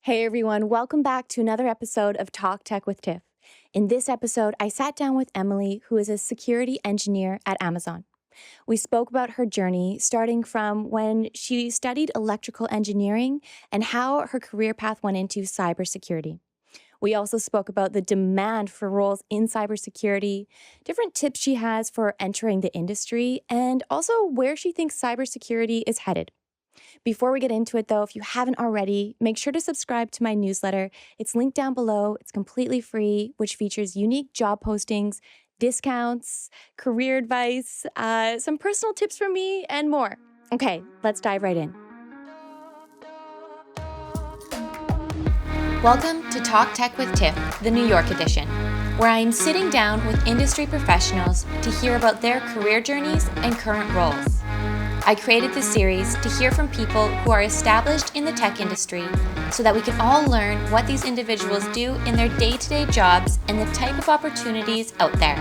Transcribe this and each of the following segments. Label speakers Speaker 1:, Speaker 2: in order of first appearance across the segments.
Speaker 1: Hey everyone, welcome back to another episode of Talk Tech with Tiff. In this episode, I sat down with Emily, who is a security engineer at Amazon. We spoke about her journey, starting from when she studied electrical engineering and how her career path went into cybersecurity. We also spoke about the demand for roles in cybersecurity, different tips she has for entering the industry, and also where she thinks cybersecurity is headed. Before we get into it, though, if you haven't already, make sure to subscribe to my newsletter. It's linked down below. It's completely free, which features unique job postings, discounts, career advice, some personal tips from me, and more. Okay, let's dive right in. Welcome to Talk Tech with Tiff, the New York edition, where I am sitting down with industry professionals to hear about their career journeys and current roles. I created this series to hear from people who are established in the tech industry so that we can all learn what these individuals do in their day-to-day jobs and the type of opportunities out there.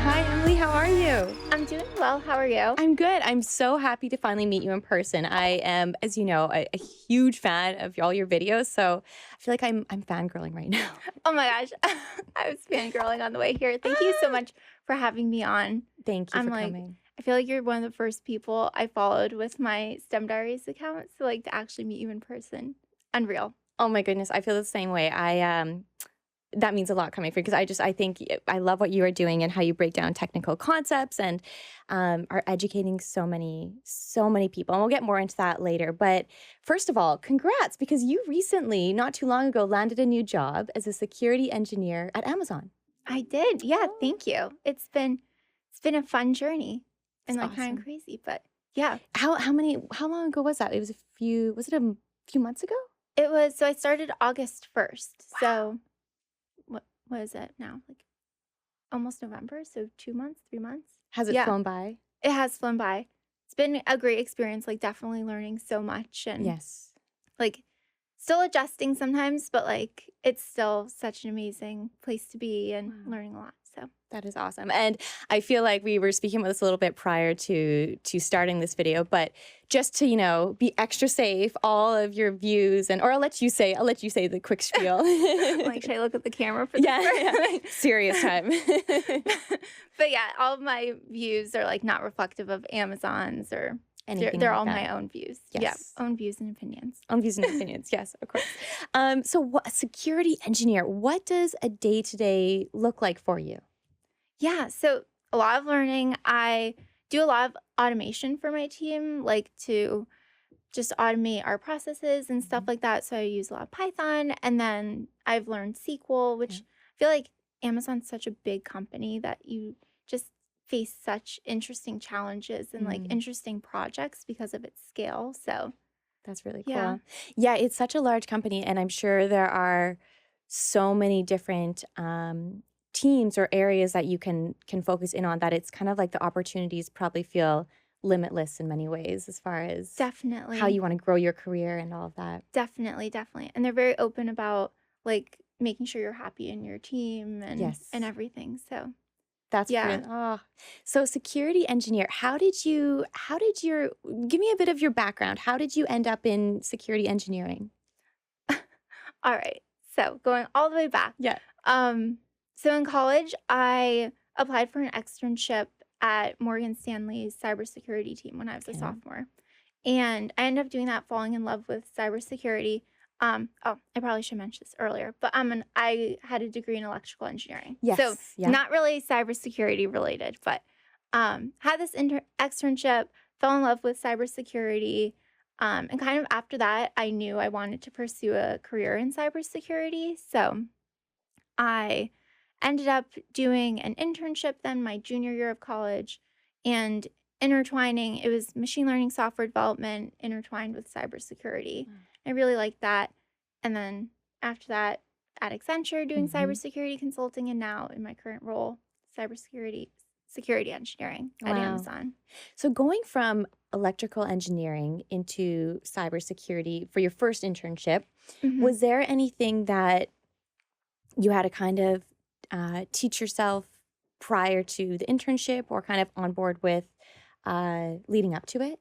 Speaker 1: Hi, Emily. How are you?
Speaker 2: I'm doing well. How are you?
Speaker 1: I'm good. I'm so happy to finally meet you in person. I am, as you know, a huge fan of all your videos, so I feel like I'm fangirling right now.
Speaker 2: Oh my gosh. I was fangirling on the way here. Thank you so much for having me on.
Speaker 1: Thank you for coming.
Speaker 2: I feel like you're one of the first people I followed with my STEM Diaries account, so to actually meet you in person. Unreal.
Speaker 1: Oh my goodness, I feel the same way. That means a lot coming from you because I think I love what you are doing and how you break down technical concepts and are educating so many people. And we'll get more into that later. But first of all, congrats, because you recently, not too long ago, landed a new job as a security engineer at Amazon.
Speaker 2: I did. Yeah, thank you. It's been a fun journey and
Speaker 1: That's
Speaker 2: kind
Speaker 1: awesome.
Speaker 2: of crazy, but yeah.
Speaker 1: How long ago was that? Was it a few months ago?
Speaker 2: It was, so I started August 1st.
Speaker 1: Wow.
Speaker 2: So what is it now? Almost November, so 2 months, 3 months.
Speaker 1: Has it flown by?
Speaker 2: It has flown by. It's been a great experience, definitely learning so much and
Speaker 1: Yes.
Speaker 2: Still adjusting sometimes, but it's still such an amazing place to be and learning a lot. So
Speaker 1: that is awesome. And I feel like we were speaking about this a little bit prior to starting this video, but just to, be extra safe, all of your views or I'll let you say the quick spiel.
Speaker 2: should I look at the camera for this?
Speaker 1: Yeah. Serious time.
Speaker 2: But yeah, all of my views are not reflective of Amazon's or anything. They're all my own views.
Speaker 1: Yes.
Speaker 2: Yeah, own views and opinions.
Speaker 1: Own views and opinions. Yes, of course. So a security engineer, what does a day-to-day look like for you?
Speaker 2: Yeah, so a lot of learning. I do a lot of automation for my team, to just automate our processes and stuff like that. So I use a lot of Python, and then I've learned SQL, which I feel like Amazon's such a big company that you just face such interesting challenges and interesting projects because of its scale. So
Speaker 1: that's really cool. Yeah, it's such a large company, and I'm sure there are so many different teams or areas that you can focus in on, that it's kind of the opportunities probably feel limitless in many ways as far as
Speaker 2: definitely
Speaker 1: how you want to grow your career and all of that.
Speaker 2: Definitely. And they're very open about making sure you're happy in your team and everything. So
Speaker 1: that's brilliant. So security engineer, give me a bit of your background. How did you end up in security engineering?
Speaker 2: All right. So going all the way back.
Speaker 1: Yeah.
Speaker 2: So in college, I applied for an externship at Morgan Stanley's cybersecurity team when I was a sophomore. And I ended up doing that, falling in love with cybersecurity. I probably should mention this earlier, but I had a degree in electrical engineering.
Speaker 1: Yes.
Speaker 2: So not really cybersecurity related, but had this externship, fell in love with cybersecurity. And kind of after that, I knew I wanted to pursue a career in cybersecurity. So I ended up doing an internship then my junior year of college, and intertwining, it was machine learning software development intertwined with cybersecurity. I really liked that. And then after that, at Accenture doing cybersecurity consulting, and now in my current role, security engineering at Amazon.
Speaker 1: So going from electrical engineering into cybersecurity for your first internship, was there anything that you had to kind of teach yourself prior to the internship or kind of on board with leading up to it?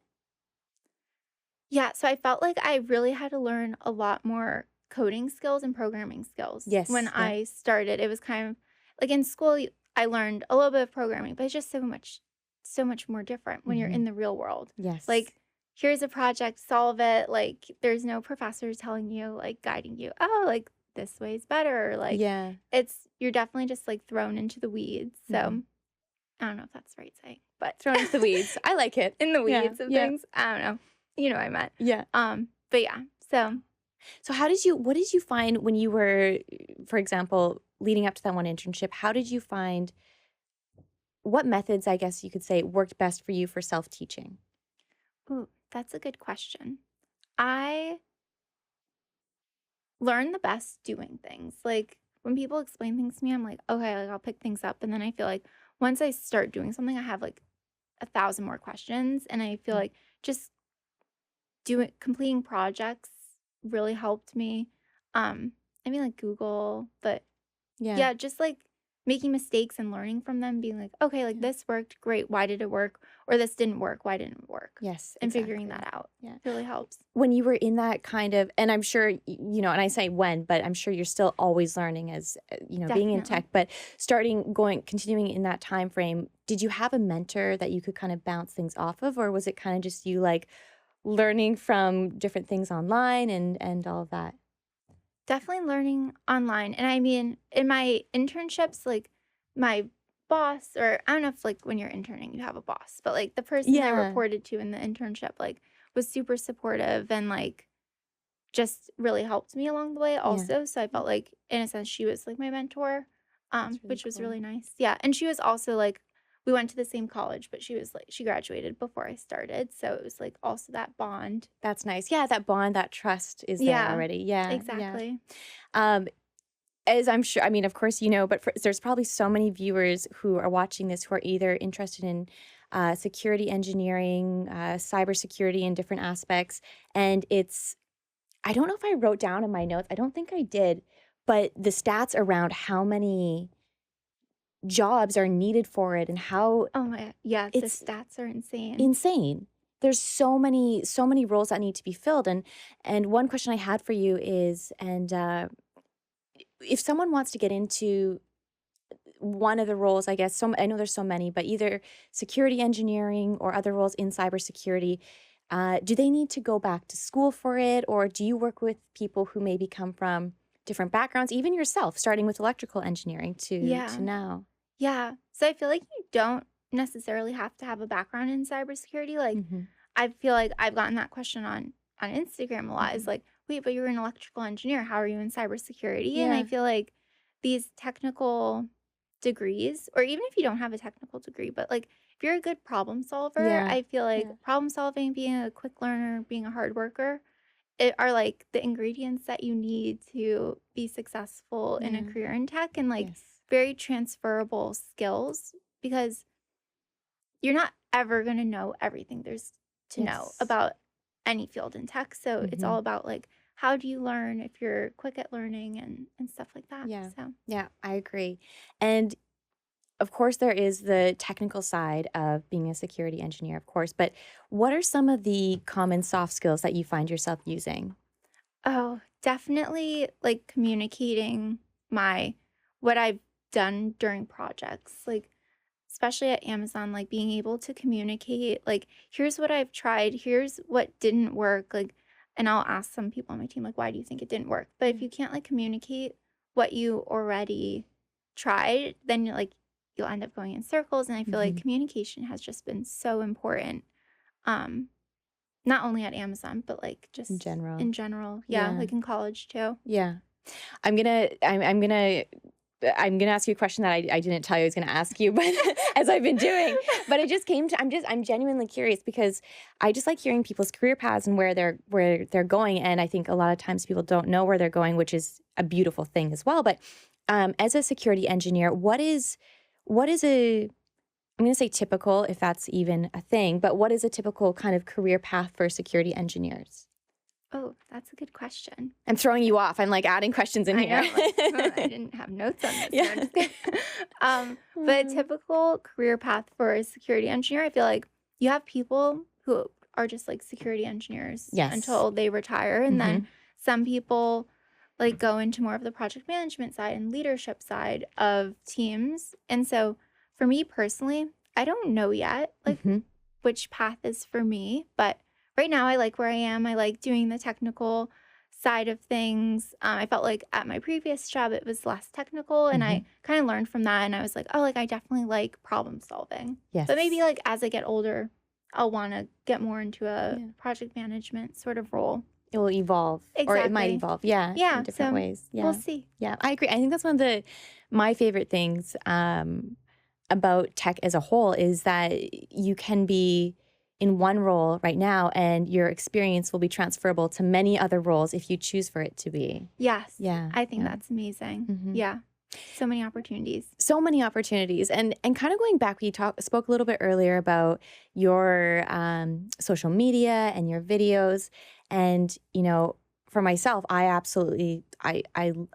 Speaker 2: Yeah, so I felt like I really had to learn a lot more coding skills and programming skills when
Speaker 1: Yes. Yeah.
Speaker 2: I started. It was kind of like in school, I learned a little bit of programming, but it's just so much more different when you're
Speaker 1: Hmm.
Speaker 2: in the real world.
Speaker 1: Yes.
Speaker 2: Like, here's a project, solve it. Like, there's no professor telling you, like, guiding you, oh, like, this way is better. Like,
Speaker 1: Yeah.
Speaker 2: you're definitely just like thrown into the weeds.
Speaker 1: Hmm.
Speaker 2: So, I don't know if that's the right saying, but
Speaker 1: Thrown into the weeds. I like it.
Speaker 2: in the
Speaker 1: Yeah.
Speaker 2: weeds of
Speaker 1: Yeah.
Speaker 2: things. I don't know. You know what I meant.
Speaker 1: Yeah.
Speaker 2: But yeah, so
Speaker 1: So what did you find when you were, for example, leading up to that one internship? How did you find what methods, I guess you could say, worked best for you for self-teaching?
Speaker 2: ooh, that's a good question. I learn the best doing things. Like when people explain things to me, I'm like, okay, like I'll pick things up. And then I feel like once I start doing something, I have like 1,000 more questions. And I feel
Speaker 1: Mm.
Speaker 2: like just completing projects really helped me. I mean like Google, but
Speaker 1: Yeah.
Speaker 2: yeah, just like making mistakes and learning from them, being like, okay, like
Speaker 1: Yeah.
Speaker 2: this worked, great. Why did it work? Or this didn't work. Why didn't it work?
Speaker 1: Yes,
Speaker 2: And figuring
Speaker 1: exactly.
Speaker 2: that out
Speaker 1: Yeah.
Speaker 2: really helps.
Speaker 1: When you were in that kind of, and I'm sure, and I say when, but I'm sure you're still always learning as, being in
Speaker 2: Definitely.
Speaker 1: tech, but continuing in that time frame, did you have a mentor that you could kind of bounce things off of, or was it kind of just you like learning from different things online and all of that?
Speaker 2: Definitely learning online. And I mean, in my internships, like my boss, or I don't know if like when you're interning, you have a boss, but like the person I
Speaker 1: Yeah.
Speaker 2: reported to in the internship, like was super supportive and like just really helped me along the way
Speaker 1: Yeah.
Speaker 2: also. So I felt like in a sense she was like my mentor,
Speaker 1: That's really
Speaker 2: which was
Speaker 1: cool.
Speaker 2: really nice. Yeah. And she was also like we went to the same college, but she was like she graduated before I started. So it was like also that bond.
Speaker 1: That's nice. Yeah, that bond, that trust is there
Speaker 2: Yeah,
Speaker 1: already. Yeah, yeah.
Speaker 2: exactly.
Speaker 1: Um, as I'm sure, I mean, of course, but there's probably so many viewers who are watching this who are either interested in security engineering, cybersecurity in different aspects. And I don't know if I wrote down in my notes, I don't think I did, but the stats around how many jobs are needed for it and how
Speaker 2: Oh my yeah, the
Speaker 1: it's
Speaker 2: stats are insane.
Speaker 1: insane. There's so many roles that need to be filled. And one question I had for you is, and if someone wants to get into one of the roles, I guess, I know there's so many, but either security engineering or other roles in cybersecurity, do they need to go back to school for it, or do you work with people who maybe come from different backgrounds, even yourself, starting with electrical engineering to
Speaker 2: Yeah.
Speaker 1: now?
Speaker 2: Yeah. So I feel like you don't necessarily have to have a background in cybersecurity. Like
Speaker 1: Hmm.
Speaker 2: I feel like I've gotten that question on Instagram a lot is
Speaker 1: Hmm.
Speaker 2: like, wait, but you're an electrical engineer. How are you in cybersecurity? And I
Speaker 1: Yeah,
Speaker 2: feel like these technical degrees, or even if you don't have a technical degree, but like if you're a good problem solver,
Speaker 1: yeah,
Speaker 2: I feel like
Speaker 1: yeah,
Speaker 2: problem solving, being a quick learner, being a hard worker, it are like the ingredients that you need to be successful in a
Speaker 1: yeah,
Speaker 2: career in tech and like
Speaker 1: yes,
Speaker 2: very transferable skills because you're not ever going to know everything there's to know
Speaker 1: yes.
Speaker 2: about any field in tech. So it's
Speaker 1: Hmm.
Speaker 2: all about like how do you learn if you're quick at learning and stuff like that.
Speaker 1: Yeah,
Speaker 2: So
Speaker 1: yeah, I agree. And of course, there is the technical side of being a security engineer, of course, but what are some of the common soft skills that you find yourself using?
Speaker 2: oh, definitely like communicating my what I've done during projects. Like especially at Amazon, like being able to communicate, like, here's what I've tried, here's what didn't work, like, and I'll ask some people on my team, like, why do you think it didn't work? But if
Speaker 1: Yeah.
Speaker 2: you can't like communicate what you already tried, then you're like, you'll end up going in circles. And I feel like
Speaker 1: Hmm.
Speaker 2: communication has just been so important. Um, not only at Amazon, but like
Speaker 1: In
Speaker 2: just
Speaker 1: general.
Speaker 2: in general. Yeah,
Speaker 1: Yeah.
Speaker 2: like in college too.
Speaker 1: Yeah. I'm gonna ask you a question that I didn't tell you I was gonna ask you, but as I've been doing, but it just came to I'm genuinely curious because I just like hearing people's career paths and where they're going, and I think a lot of times people don't know where they're going, which is a beautiful thing as well. But as a security engineer, what is a I'm gonna say typical, if that's even a thing, but what is a typical kind of career path for security engineers?
Speaker 2: Oh, that's a good question.
Speaker 1: I'm throwing you off. I'm like adding questions in
Speaker 2: I
Speaker 1: here.
Speaker 2: know, like, I didn't have notes on this. No, I'm
Speaker 1: Yeah.
Speaker 2: just kidding. But a typical career path for a security engineer, I feel like you have people who are just like security engineers
Speaker 1: Yes.
Speaker 2: until they retire, and then
Speaker 1: Mhm.
Speaker 2: some people like go into more of the project management side and leadership side of teams. And so for me personally, I don't know yet like
Speaker 1: Mhm.
Speaker 2: which path is for me, but right now I like where I am. I like doing the technical side of things. I felt like at my previous job it was less technical, and I
Speaker 1: Mhm.
Speaker 2: kind of learned from that. And I was like, oh, like I definitely like problem solving. But maybe
Speaker 1: Yes.
Speaker 2: like as I get older, I'll want to get more into a
Speaker 1: Yeah.
Speaker 2: project management sort of role.
Speaker 1: It will evolve, or it might
Speaker 2: Exactly.
Speaker 1: evolve. Yeah, in
Speaker 2: Yeah.
Speaker 1: different
Speaker 2: So
Speaker 1: ways.
Speaker 2: we'll
Speaker 1: Yeah.
Speaker 2: see.
Speaker 1: Yeah, I agree. I think that's one of my favorite things about tech as a whole is that you can be in one role right now, and your experience will be transferable to many other roles if you choose for it to be.
Speaker 2: Yes.
Speaker 1: Yeah.
Speaker 2: I think
Speaker 1: Yeah.
Speaker 2: that's amazing.
Speaker 1: Hmm.
Speaker 2: Yeah. So many opportunities.
Speaker 1: So many opportunities, and kind of going back, we spoke a little bit earlier about your social media and your videos, and for myself, I absolutely I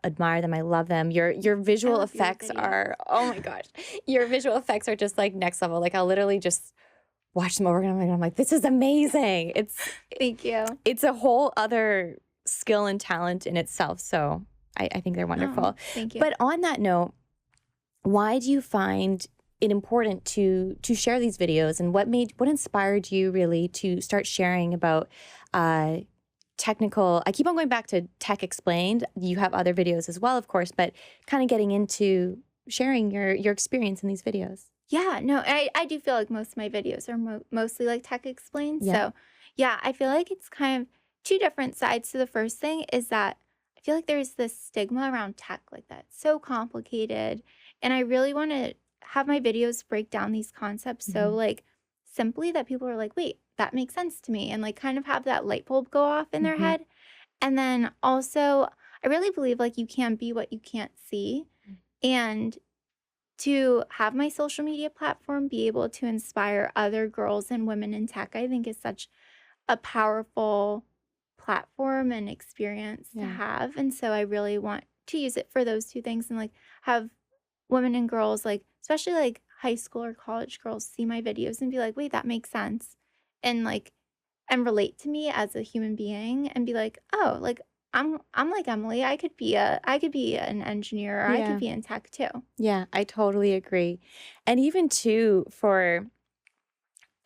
Speaker 1: admire them. I love them. Your
Speaker 2: I
Speaker 1: visual
Speaker 2: love your
Speaker 1: effects
Speaker 2: videos.
Speaker 1: are, oh my gosh, your visual effects are just like next level. Like I'll literally just watch them over and I'm like, this is amazing.
Speaker 2: Thank you.
Speaker 1: It's a whole other skill and talent in itself. So I think they're
Speaker 2: Oh,
Speaker 1: wonderful.
Speaker 2: thank you.
Speaker 1: But on that note, why do you find it important to share these videos, and what inspired you really to start sharing about uh, technical? I keep on going back to Tech Explained. You have other videos as well, of course, but kind of getting into sharing your experience in these videos.
Speaker 2: Yeah, no, I do feel like most of my videos are mostly like tech explained.
Speaker 1: Yeah.
Speaker 2: So, yeah, I feel like it's kind of two different sides. So, the first thing is that I feel like there's this stigma around tech, like that it's so complicated. And I really want to have my videos break down these concepts so,
Speaker 1: Hmm.
Speaker 2: like, simply that people are like, wait, that makes sense to me. And, like, kind of have that light bulb go off in their
Speaker 1: Hmm.
Speaker 2: head. And then also, I really believe like you can be what you can't see. And to have my social media platform be able to inspire other girls and women in tech, I think is such a powerful platform and experience to
Speaker 1: Yeah.
Speaker 2: have. And so I really want to use it for those two things and like have women and girls, like, especially like high school or college girls, see my videos and be like, wait, that makes sense. And like, and relate to me as a human being and be like, oh, like I'm like Emily. I could be an engineer or I could
Speaker 1: Yeah.
Speaker 2: be in tech too.
Speaker 1: Yeah, I totally agree. And even too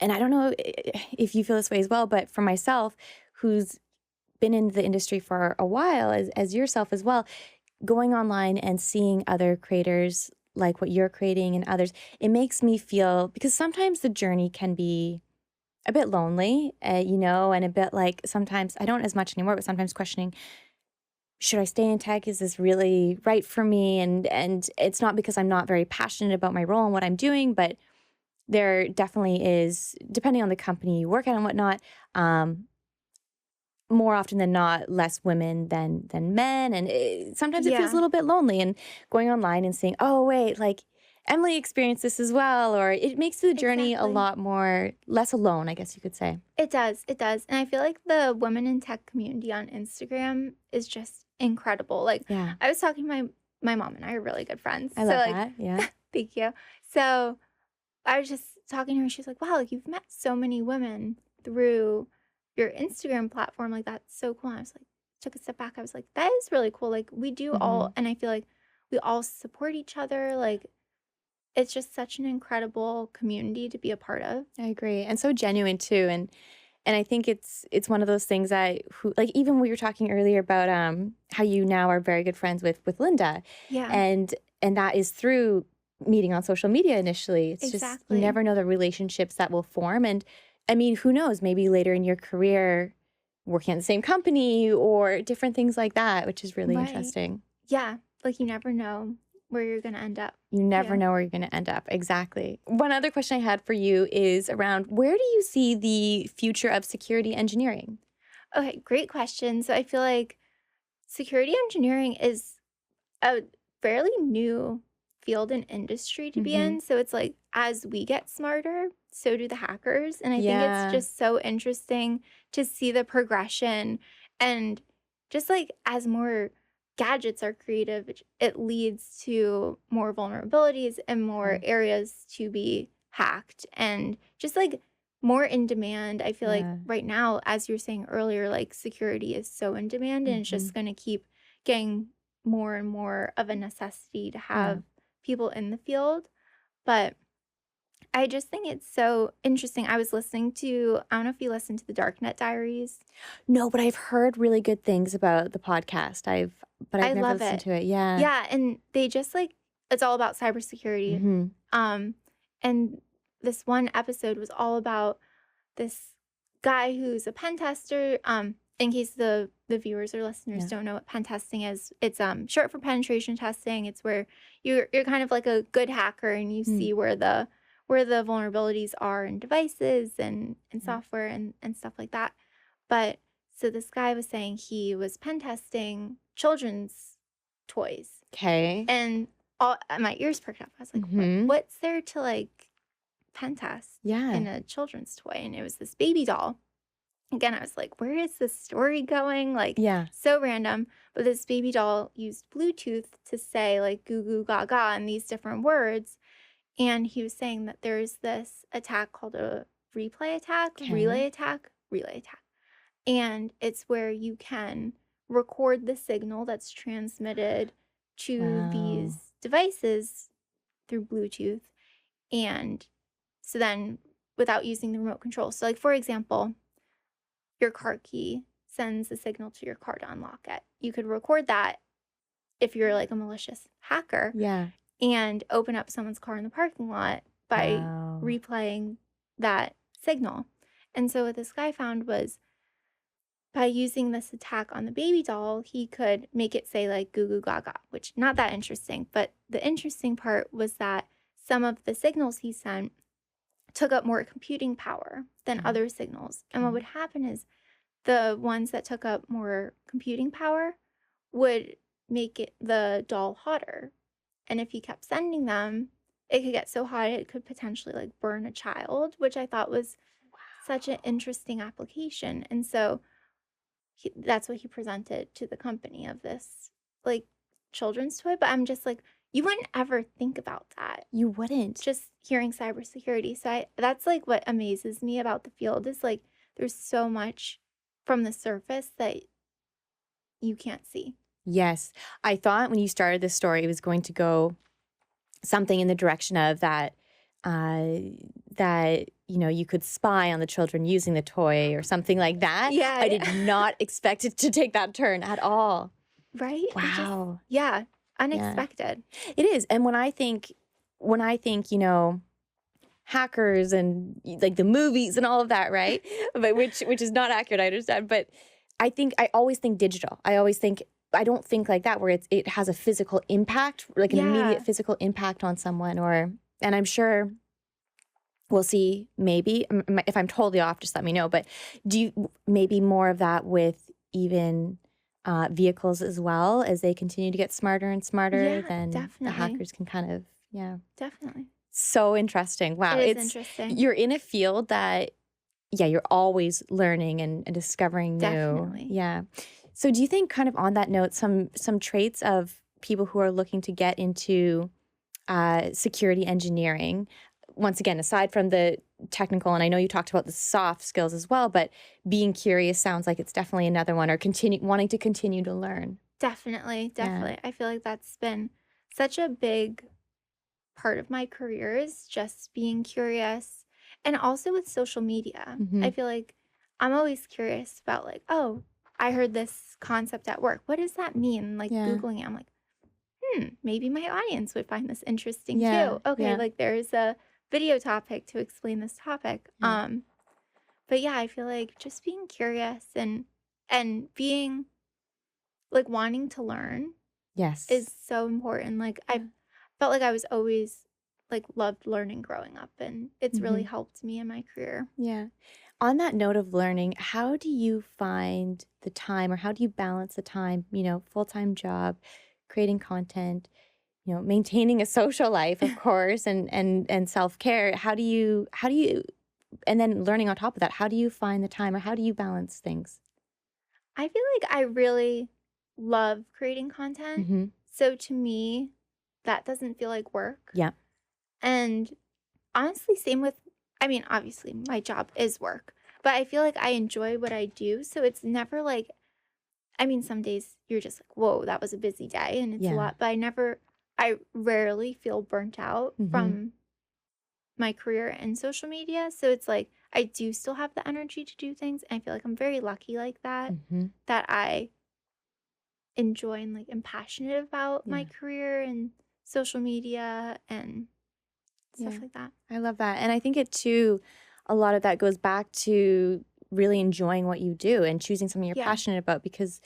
Speaker 1: and I don't know if you feel this way as well, but for myself, who's been in the industry for a while, as yourself as well, going online and seeing other creators like what you're creating and others, it makes me feel, because sometimes the journey can be a bit lonely, and a bit like, sometimes I don't as much anymore, but sometimes questioning, should I stay in tech? Is this really right for me? And it's not because I'm not very passionate about my role and what I'm doing, but there definitely is, depending on the company you work at and whatnot, um, more often than not, less women than men, and sometimes it feels a
Speaker 2: Yeah,
Speaker 1: little bit lonely. And going online and saying, "Oh, wait, like Emily experienced this as well," or it makes the journey a
Speaker 2: exactly.
Speaker 1: lot more less alone, I guess you could say.
Speaker 2: It does. It does. And I feel like the women in tech community on Instagram is just incredible. Like
Speaker 1: Yeah,
Speaker 2: I was talking to my mom and I are really good friends.
Speaker 1: I
Speaker 2: So
Speaker 1: love
Speaker 2: like
Speaker 1: that. Yeah.
Speaker 2: thank you. So I was just talking to her and she's like, "Wow, like you've met so many women through your Instagram platform. Like that's so cool." And I was like, took a step back. I was like, "That is really cool. Like we do all
Speaker 1: Hmm.
Speaker 2: and I feel like we all support each other. Like it's just such an incredible community to be a part of."
Speaker 1: I agree, and so genuine too. And I think it's one of those things that, like, even we were talking earlier about how you now are very good friends with Linda,
Speaker 2: Yeah,
Speaker 1: and that is through meeting on social media initially. It's just, you
Speaker 2: exactly.
Speaker 1: never know the relationships that will form. And I mean, who knows, maybe later in your career, working at the same company or different things like that, which is really
Speaker 2: Right.
Speaker 1: interesting.
Speaker 2: Yeah, like, you never know where you're gonna end up.
Speaker 1: You never
Speaker 2: Yeah.
Speaker 1: know where you're going to end up. Exactly. One other question I had for you is around, where do you see the future of security engineering?
Speaker 2: Okay, great question. So I feel like security engineering is a fairly new field and industry to be
Speaker 1: Hmm.
Speaker 2: in. So it's like as we get smarter, so do the hackers. And I think it's
Speaker 1: Yeah.
Speaker 2: just so interesting to see the progression And just like as more gadgets are creative, it leads to more vulnerabilities and more
Speaker 1: Okay.
Speaker 2: areas to be hacked and just like more in demand. I feel like
Speaker 1: Yeah.
Speaker 2: right now, as you were saying earlier, like security is so in demand and it's
Speaker 1: Hmm.
Speaker 2: just going to keep getting more and more of a necessity to
Speaker 1: Yeah.
Speaker 2: have people in the field. But I just think it's so interesting. I was listening to, I don't know if you listened to the Darknet Diaries.
Speaker 1: No, but I've heard really good things about the podcast. But I've
Speaker 2: I
Speaker 1: never
Speaker 2: love
Speaker 1: listened
Speaker 2: it.
Speaker 1: to it. Yeah.
Speaker 2: Yeah, and they just like it's all about cybersecurity.
Speaker 1: Hmm.
Speaker 2: Um, and this one episode was all about this guy who's a pen tester. In case the viewers or listeners
Speaker 1: Yeah.
Speaker 2: don't know what pen testing is, it's short for penetration testing. It's where you're kind of like a good hacker and you
Speaker 1: Mm.
Speaker 2: see where the vulnerabilities are in devices and
Speaker 1: Yeah.
Speaker 2: software and stuff like that. But so this guy was saying he was pen testing children's toys.
Speaker 1: Okay.
Speaker 2: And all my ears perked up. I was like,
Speaker 1: Hmm.
Speaker 2: what's there to like pen test
Speaker 1: Yeah.
Speaker 2: in a children's toy? And it was this baby doll. Again, I was like, where is this story going? Like,
Speaker 1: Yeah.
Speaker 2: so random. But this baby doll used Bluetooth to say like goo goo gaga and these different words. And he was saying that there's this attack called a replay attack,
Speaker 1: Okay.
Speaker 2: relay attack. And it's where you can record the signal that's transmitted to
Speaker 1: Wow.
Speaker 2: these devices through Bluetooth. And so then without using the remote control. So, like, for example, your car key sends a signal to your car to unlock it. You could record that if you're like a malicious hacker
Speaker 1: Yeah.
Speaker 2: and open up someone's car in the parking lot by
Speaker 1: Wow.
Speaker 2: replaying that signal. And so, what this guy found was by using this attack on the baby doll, he could make it say like goo goo gaga, which not that interesting. But the interesting part was that some of the signals he sent took up more computing power than
Speaker 1: Okay.
Speaker 2: other signals. And what
Speaker 1: Okay.
Speaker 2: would happen is the ones that took up more computing power would make the doll hotter. And if he kept sending them, it could get so hot it could potentially like burn a child, which I thought was such an interesting application. And so that's what he presented to the company of this like children's toy. But I'm just like, you wouldn't ever think about that
Speaker 1: You wouldn't.
Speaker 2: just hearing cybersecurity. So that's like what amazes me about the field is like there's so much from the surface that you can't see.
Speaker 1: Yes. I thought when you started this story, it was going to go something in the direction of uh, that, you could spy on the children using the toy or something like that.
Speaker 2: Yeah,
Speaker 1: I did
Speaker 2: yeah.
Speaker 1: not expect it to take that turn at all.
Speaker 2: Right? It just
Speaker 1: Wow.
Speaker 2: yeah,
Speaker 1: Yeah.
Speaker 2: unexpected.
Speaker 1: It is. And when I think, hackers and like the movies and all of that, right? But which is not accurate, I understand. But I always think digital. I don't think like that where it has a physical impact, like an immediate
Speaker 2: Yeah.
Speaker 1: physical impact on someone and I'm sure we'll see maybe if I'm totally off, just let me know. But do you maybe more of that with even vehicles as well as they continue to get smarter and smarter,
Speaker 2: Yeah,
Speaker 1: then the
Speaker 2: definitely.
Speaker 1: hackers can kind of, yeah.
Speaker 2: Definitely.
Speaker 1: So interesting. Wow.
Speaker 2: It is interesting.
Speaker 1: You're in a field that, yeah, you're always learning and discovering new.
Speaker 2: Definitely.
Speaker 1: Yeah. So do you think kind of on that note, some traits of people who are looking to get into security engineering, once again, aside from the technical, and I know you talked about the soft skills as well, but being curious sounds like it's definitely another one or wanting to continue to learn.
Speaker 2: Definitely,
Speaker 1: Yeah.
Speaker 2: definitely. I feel like that's been such a big part of my career is just being curious. And also with social media,
Speaker 1: Hmm.
Speaker 2: I feel like I'm always curious about like, oh, I heard this concept at work. What does that mean? Like
Speaker 1: Yeah.
Speaker 2: Googling it, I'm like, maybe my audience would find this interesting
Speaker 1: Yeah.
Speaker 2: too. Okay,
Speaker 1: Yeah.
Speaker 2: like there's a video topic to explain this topic.
Speaker 1: Yeah.
Speaker 2: But yeah, I feel like just being curious and being like wanting to learn is
Speaker 1: Yes.
Speaker 2: so important. Like I
Speaker 1: Yeah.
Speaker 2: felt like I was always like loved learning growing up and it's really
Speaker 1: Hmm.
Speaker 2: helped me in my career.
Speaker 1: Yeah. On that note of learning, how do you find the time or how do you balance the time, full-time job, creating content, maintaining a social life, of course, and self-care? How do you and then learning on top of that, how do you find the time or how do you balance things?
Speaker 2: I feel like I really love creating content.
Speaker 1: Mm-hmm.
Speaker 2: So to me, that doesn't feel like work.
Speaker 1: Yeah.
Speaker 2: And honestly, same with, I mean, obviously, my job is work, but I feel like I enjoy what I do. So it's never like, I mean, some days you're just like, whoa, that was a busy day and it's a
Speaker 1: Yeah.
Speaker 2: lot, but I rarely feel burnt out
Speaker 1: Mm-hmm.
Speaker 2: from my career in social media. So it's like, I do still have the energy to do things. And I feel like I'm very lucky like that,
Speaker 1: Mm-hmm.
Speaker 2: that I enjoy and like am passionate about my
Speaker 1: Yeah.
Speaker 2: career and social media and stuff
Speaker 1: Yeah.
Speaker 2: like that.
Speaker 1: I love that. And I think it too, a lot of that goes back to really enjoying what you do and choosing something you're
Speaker 2: Yeah,
Speaker 1: passionate about because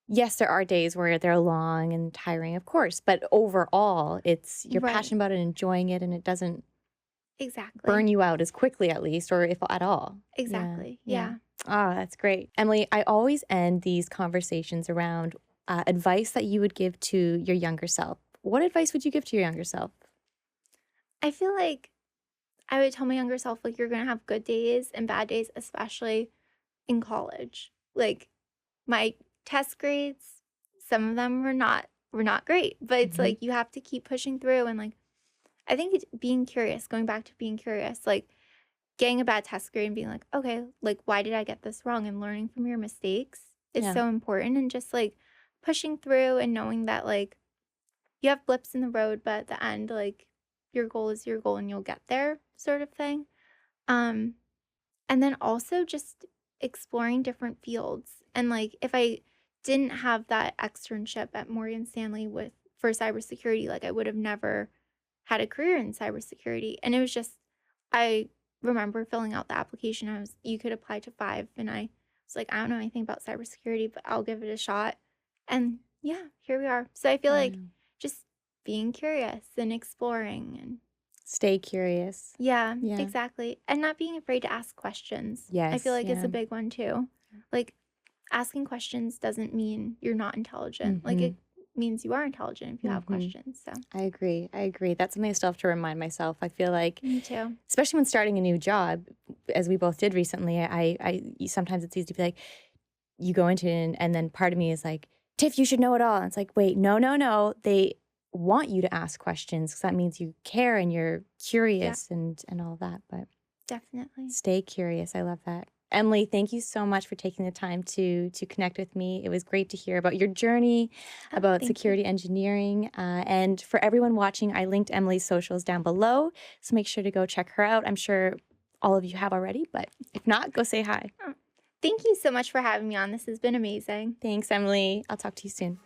Speaker 1: yes, there are days where they're long and tiring, of course, but overall, it's you're
Speaker 2: right.
Speaker 1: passionate about it and enjoying it and it doesn't burn
Speaker 2: Exactly.
Speaker 1: you out as quickly at least or if at all. Yeah.
Speaker 2: Exactly.
Speaker 1: Yeah.
Speaker 2: Yeah.
Speaker 1: Oh, that's great. Emily, I always end these conversations around advice that you would give to your younger self. What advice would you give to your younger self?
Speaker 2: I feel like I would tell my younger self, like, you're going to have good days and bad days, especially in college. Like, my test grades, some of them were not great, but it's
Speaker 1: Hmm.
Speaker 2: like you have to keep pushing through and like I think it's being curious, going back to being curious, like getting a bad test grade and being like, okay, like why did I get this wrong? And learning from your mistakes is
Speaker 1: Yeah.
Speaker 2: so important. And just like pushing through and knowing that like you have blips in the road, but at the end, like your goal is your goal and you'll get there, sort of thing. Um, and then also just exploring different fields. And like if I didn't have that externship at Morgan Stanley with for cybersecurity, like I would have never had a career in cybersecurity. And it was just I remember filling out the application. You could apply to 5 and I was like, I don't know anything about cybersecurity, but I'll give it a shot. And yeah, here we are. So I feel like
Speaker 1: Wow.
Speaker 2: just being curious and exploring and
Speaker 1: Stay curious.
Speaker 2: yeah,
Speaker 1: Yeah.
Speaker 2: exactly. And not being afraid to ask questions. I feel
Speaker 1: Yes.
Speaker 2: like it's
Speaker 1: Yeah.
Speaker 2: a big one too. Like asking questions doesn't mean you're not intelligent. Like
Speaker 1: Mm-hmm.
Speaker 2: it means you are intelligent if you have
Speaker 1: Mm-hmm.
Speaker 2: questions. So,
Speaker 1: I agree. I agree. That's something I still have to remind myself. I feel like,
Speaker 2: me too.
Speaker 1: especially when starting a new job, as we both did recently, sometimes it's easy to be like, you go into it and then part of me is like, Tiff, you should know it all. And it's like, wait, no, no, no. They want you to ask questions because that means you care and you're
Speaker 2: Yeah,
Speaker 1: curious and all that. But
Speaker 2: definitely.
Speaker 1: stay curious. I love that. Emily, thank you so much for taking the time to connect with me. It was great to hear about your journey,
Speaker 2: Oh,
Speaker 1: about
Speaker 2: thank you.
Speaker 1: security engineering. And for everyone watching, I linked Emily's socials down below. So make sure to go check her out. I'm sure all of you have already, but if not, go say hi.
Speaker 2: Oh, thank you so much for having me on. This has been amazing.
Speaker 1: Thanks, Emily. I'll talk to you soon.